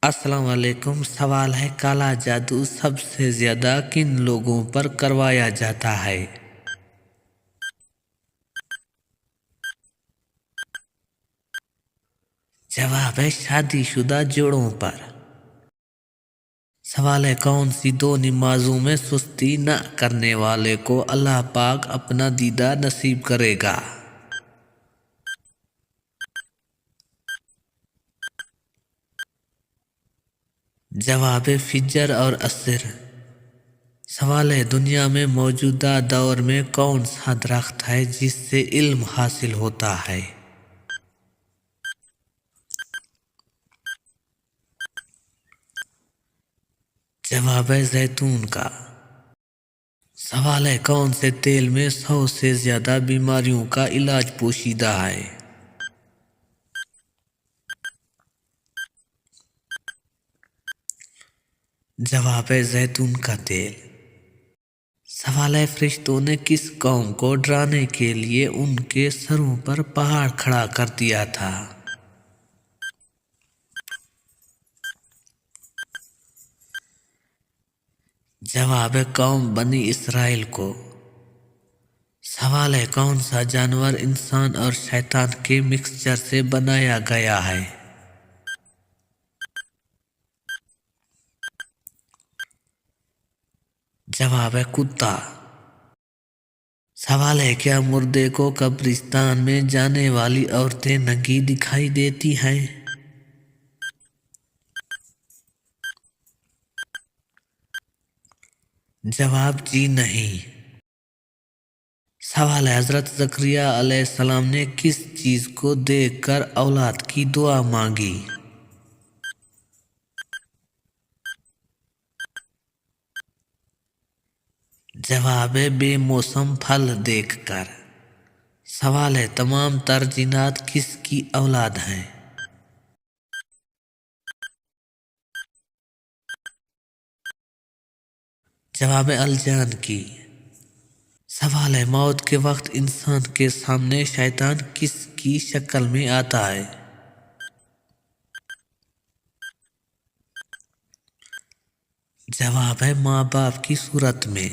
السلام علیکم۔ سوال ہے کالا جادو سب سے زیادہ کن لوگوں پر کروایا جاتا ہے؟ جواب ہے شادی شدہ جوڑوں پر۔ سوال ہے کون سی دو نمازوں میں سستی نہ کرنے والے کو اللہ پاک اپنا دیدار نصیب کرے گا؟ جواب ہے فجر اور عصر۔ سوال ہے دنیا میں موجودہ دور میں کون سا درخت ہے جس سے علم حاصل ہوتا ہے؟ جواب ہے زیتون کا۔ سوال ہے کون سے تیل میں 100 سے زیادہ بیماریوں کا علاج پوشیدہ ہے؟ جواب ہے زیتون کا تیل۔ سوال ہے فرشتوں نے کس قوم کو ڈرانے کے لیے ان کے سروں پر پہاڑ کھڑا کر دیا تھا؟ جواب ہے قوم بنی اسرائیل کو۔ سوال ہے کون سا جانور انسان اور شیطان کے مکسچر سے بنایا گیا ہے؟ جواب ہے کتا۔ سوال ہے کیا مردے کو قبرستان میں جانے والی عورتیں ننگی دکھائی دیتی ہیں؟ جواب جی نہیں۔ سوال ہے حضرت زکریا علیہ السلام نے کس چیز کو دیکھ کر اولاد کی دعا مانگی؟ جواب ہے بے موسم پھل دیکھ کر۔ سوال ہے تمام تر جنات کس کی اولاد ہیں؟ جواب ہے الجان کی۔ سوال ہے موت کے وقت انسان کے سامنے شیطان کس کی شکل میں آتا ہے؟ جواب ہے ماں باپ کی صورت میں۔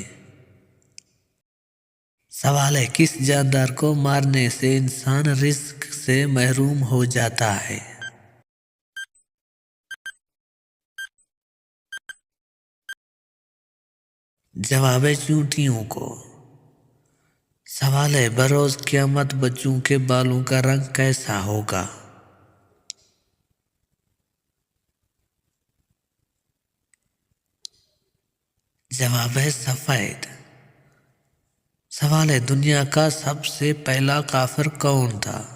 سوال ہے کس جاندار کو مارنے سے انسان رزق سے محروم ہو جاتا ہے؟ جواب ہے چونٹیوں کو۔ سوال ہے بروز قیامت بچوں کے بالوں کا رنگ کیسا ہوگا؟ جواب ہے سفید۔ سوال ہے دنیا کا سب سے پہلا کافر کون تھا؟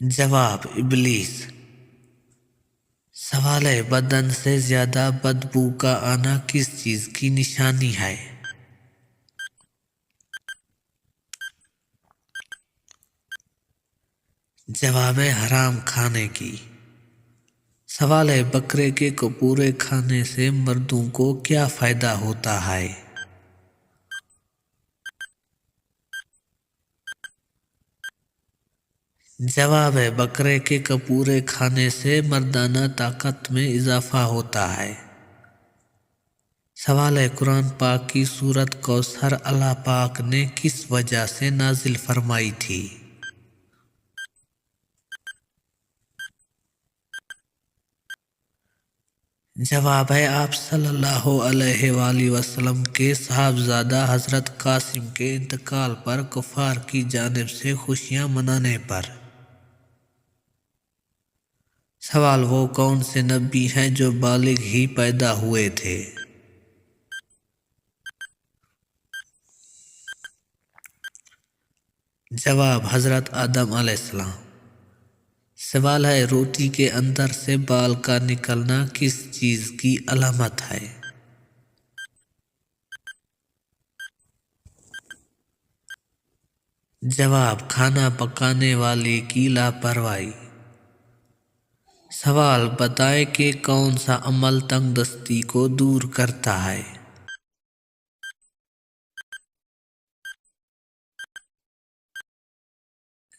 جواب ابلیس۔ سوال ہے بدن سے زیادہ بدبو کا آنا کس چیز کی نشانی ہے؟ جواب ہے حرام کھانے کی۔ سوال ہے بکرے کے کپورے کھانے سے مردوں کو کیا فائدہ ہوتا ہے؟ جواب ہے بکرے کے کپورے کھانے سے مردانہ طاقت میں اضافہ ہوتا ہے۔ سوال ہے قرآن پاک کی سورت کوثر اللہ پاک نے کس وجہ سے نازل فرمائی تھی؟ جواب ہے آپ صلی اللہ علیہ وآلہ وسلم کے صاحبزادہ حضرت قاسم کے انتقال پر کفار کی جانب سے خوشیاں منانے پر۔ سوال وہ کون سے نبی ہیں جو بالغ ہی پیدا ہوئے تھے؟ جواب حضرت آدم علیہ السلام۔ سوال ہے روٹی کے اندر سے بال کا نکلنا کس چیز کی علامت ہے؟ جواب کھانا پکانے والے کی لاپرواہی۔ سوال بتائیں کہ کون سا عمل تنگ دستی کو دور کرتا ہے؟